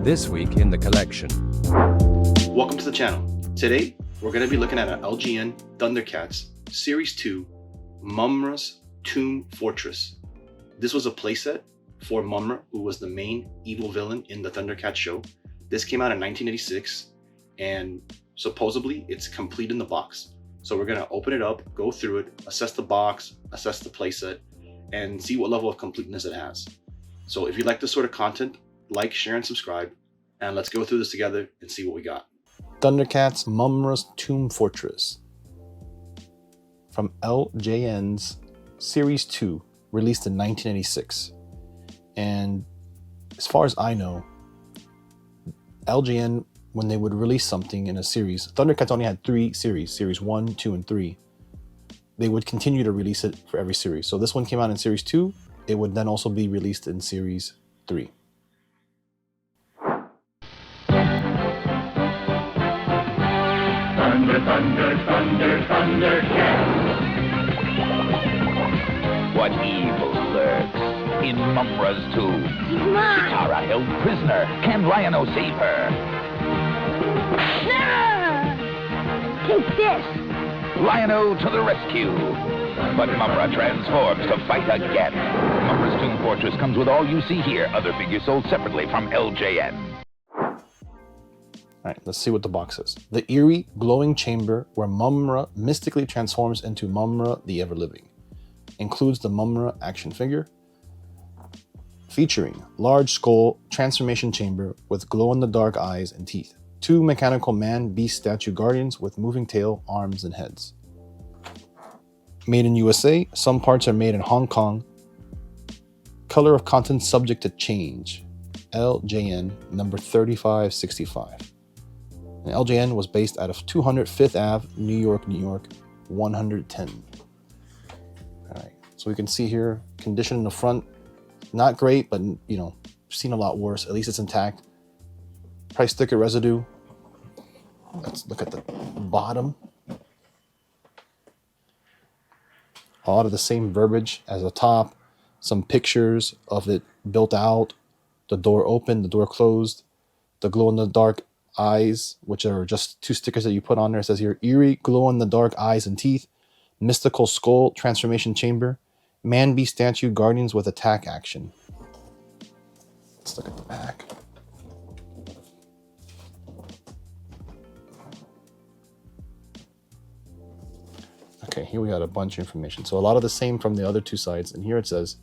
This week in the collection. Welcome to the channel. Today, we're going to be looking at an LJN Thundercats Series 2 Mumm-Ra's Tomb Fortress. This was a playset for Mumm-Ra, who was the main evil villain in the Thundercats show. This came out in 1986, and supposedly it's complete in the box. So we're going to open it up, go through it, assess the box, assess the playset, and see what level of completeness it has. So if you like this sort of content, like, share, and subscribe, and let's go through this together and see what we got. Thundercats Mumm-Ra's Tomb Fortress from LJN's Series 2, released in 1986. And as far as I know, LJN, when they would release something in a series, Thundercats only had 3 series, Series 1, 2, and 3. They would continue to release it for every series. So this one came out in Series 2. It would then also be released in Series 3. Thunder, thunder, thunder, Thundercats. What evil lurks in Mumm-Ra's tomb? Chitara held prisoner. Can Lion-O save her? Take this! Lion-O to the rescue. But Mumm-Ra transforms to fight again. Mumm-Ra's Tomb Fortress comes with all you see here. Other figures sold separately from LJN. All right, let's see what the box says. The eerie, glowing chamber where Mumm-Ra mystically transforms into Mumm-Ra the Ever-Living includes the Mumm-Ra action figure, featuring large skull transformation chamber with glow-in-the-dark eyes and teeth. 2 mechanical man-beast statue guardians with moving tail, arms, and heads. Made in USA, some parts are made in Hong Kong. Color of content subject to change. LJN number 3565. And LJN was based out of 200 Fifth Ave, New York, New York, 110. All right, so we can see here, condition in the front, not great, but you know, seen a lot worse. At least it's intact. Price sticker residue. Let's look at the bottom. A lot of the same verbiage as the top. Some pictures of it built out. The door open, the door closed. The glow-in-the-dark eyes, which are just 2 stickers that you put on there. It says here, eerie glow-in-the-dark eyes and teeth. Mystical skull transformation chamber. Man-beast statue guardians with attack action. Let's look at the back. Okay, here we got a bunch of information. So a lot of the same from the other 2 sides. And here it says,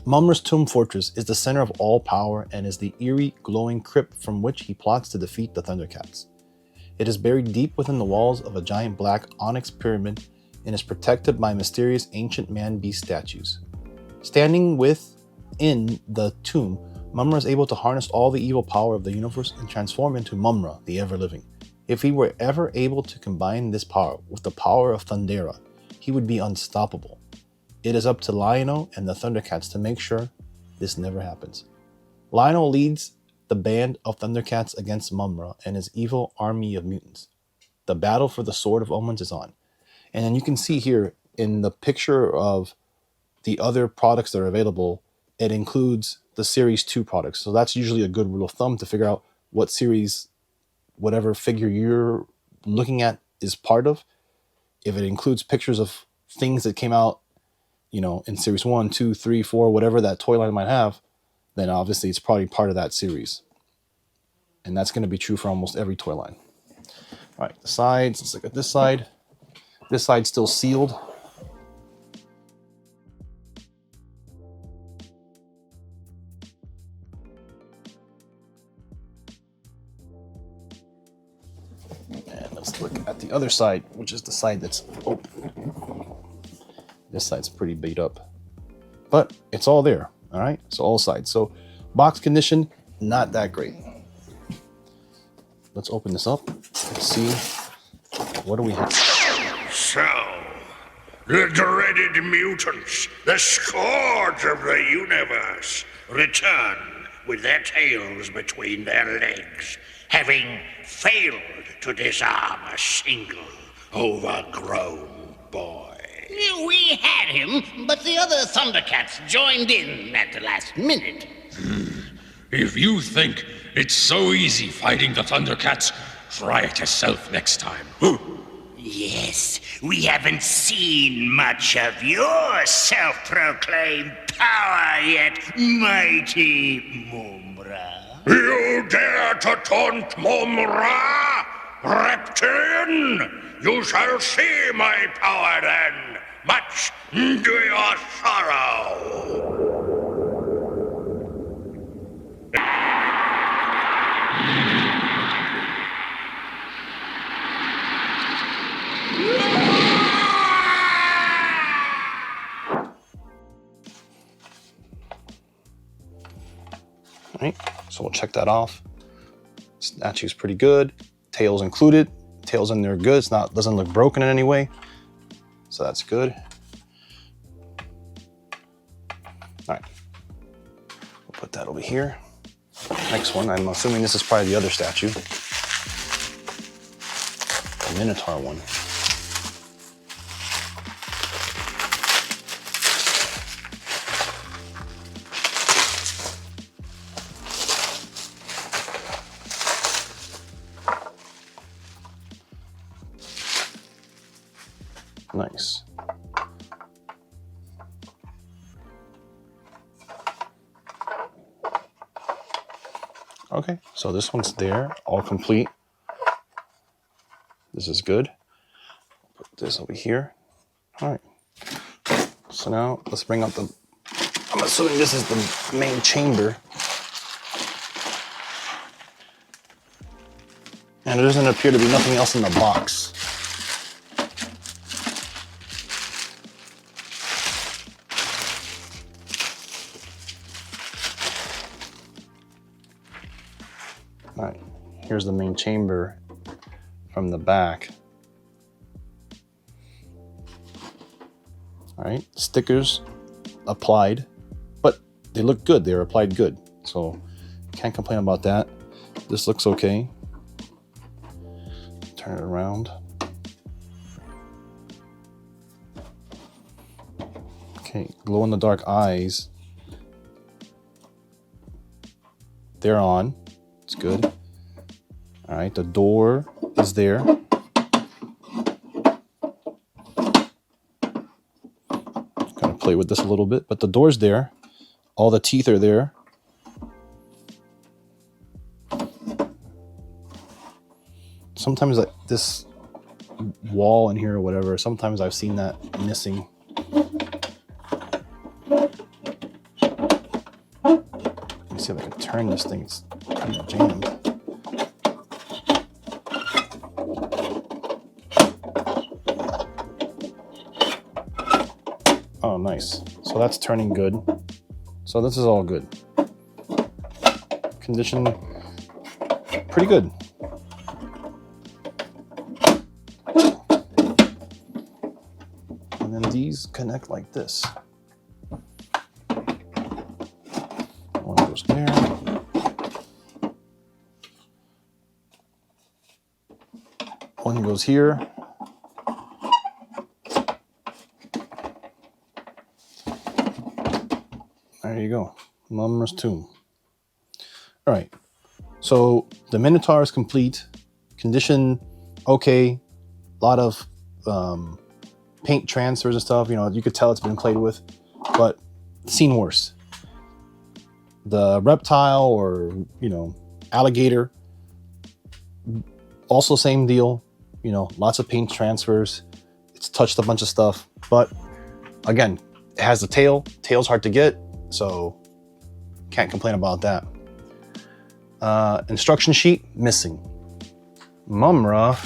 Mumm-Ra's Tomb Fortress is the center of all power and is the eerie, glowing crypt from which he plots to defeat the Thundercats. It is buried deep within the walls of a giant black onyx pyramid and is protected by mysterious ancient man-beast statues. Standing within the tomb, Mumm-Ra is able to harness all the evil power of the universe and transform into Mumm-Ra, the Ever-Living. If he were ever able to combine this power with the power of Thundera, he would be unstoppable. It is up to Lion-O and the Thundercats to make sure this never happens. Lion-O leads the band of Thundercats against Mumm-Ra and his evil army of mutants. The battle for the Sword of Omens is on. And then you can see here in the picture of the other products that are available, it includes the Series 2 products. So that's usually a good rule of thumb to figure out what series, whatever figure you're looking at is part of. If it includes pictures of things that came out, you know, in Series 1, 2, 3, 4, whatever that toy line might have, then obviously it's probably part of that series. And that's going to be true for almost every toy line. All right, the sides, let's look at this side. This side's still sealed. And let's look at the other side, which is the side that's open. This side's pretty beat up, but it's all there. All right, so all sides. So box condition, not that great. Let's open this up and see what do we have. So, the dreaded mutants, the scourge of the universe, return with their tails between their legs, having failed to disarm a single overgrown boy. We had him, but the other Thundercats joined in at the last minute. If you think it's so easy fighting the Thundercats, try it yourself next time. Yes, we haven't seen much of your self-proclaimed power yet, mighty Mumm-Ra. You dare to taunt Mumm-Ra? Reptilian! You shall see my power then, much to your sorrow. All right, so we'll check that off. Statue's pretty good. Tails included. Tails in there good. It's not, doesn't look broken in any way. So that's good. All right, we'll put that over here. Next one, I'm assuming this is probably the other statue. The Minotaur one. Nice. Okay, so this one's there, all complete. This is good. Put this over here. All right. So now let's bring up the, I'm assuming this is the main chamber. And there doesn't appear to be nothing else in the box. All right, here's the main chamber from the back. All right, stickers applied, but they look good. They're applied good, so can't complain about that. This looks okay. Turn it around. Okay, glow-in-the-dark eyes. They're on. It's good. All right, the door is there. Kind of play with this a little bit, but the door's there. All the teeth are there. Sometimes like this wall in here or whatever, sometimes I've seen that missing. Let me see if I can turn this thing. It's kind of jammed. Oh, nice. So that's turning good. So this is all good. Condition, pretty good. And then these connect like this. One goes there. One goes here. There you go, Mumm-Ra's tomb. All right, so the Minotaur is complete. Condition, okay. A lot of paint transfers and stuff. You know, you could tell it's been played with, but seen worse. The reptile or, you know, alligator, also same deal. You know, lots of paint transfers. It's touched a bunch of stuff, but again, it has the tail. Tail's hard to get. So can't complain about that. Instruction sheet missing. Mumm-Ra,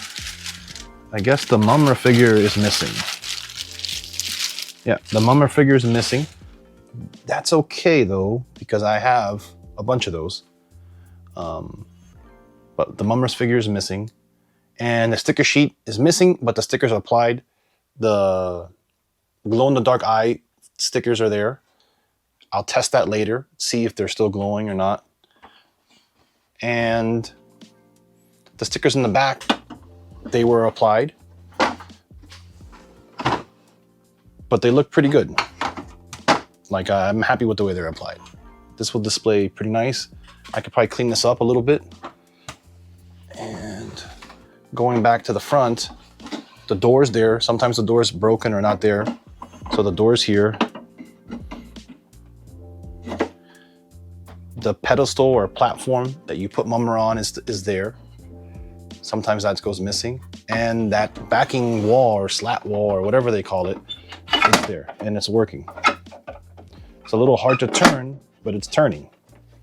I guess the Mumm-Ra figure is missing. Yeah, the Mumm-Ra figure is missing. That's okay though, because I have a bunch of those. But the Mumm-Ra's figure is missing. And the sticker sheet is missing, but the stickers are applied. The glow-in-the-dark eye stickers are there. I'll test that later, see if they're still glowing or not. And the stickers in the back, they were applied. But they look pretty good. Like, I'm happy with the way they're applied. This will display pretty nice. I could probably clean this up a little bit. And going back to the front, the door's there. Sometimes the door's broken or not there. So the door's here. The pedestal or platform that you put Mumm-Ra on is there. Sometimes that goes missing. And that backing wall or slat wall or whatever they call it is there, and it's working. It's a little hard to turn, but it's turning.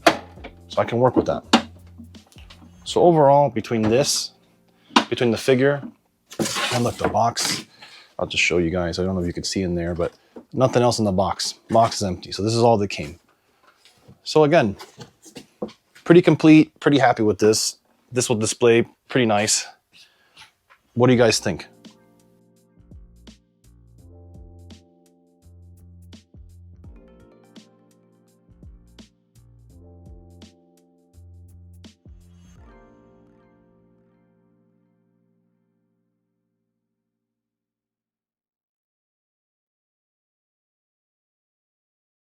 So I can work with that. So overall, between the figure, and look, the box, I'll just show you guys. I don't know if you can see in there, but nothing else in the box. Box is empty. So this is all that came. So again, pretty complete, pretty happy with this. This will display pretty nice. What do you guys think?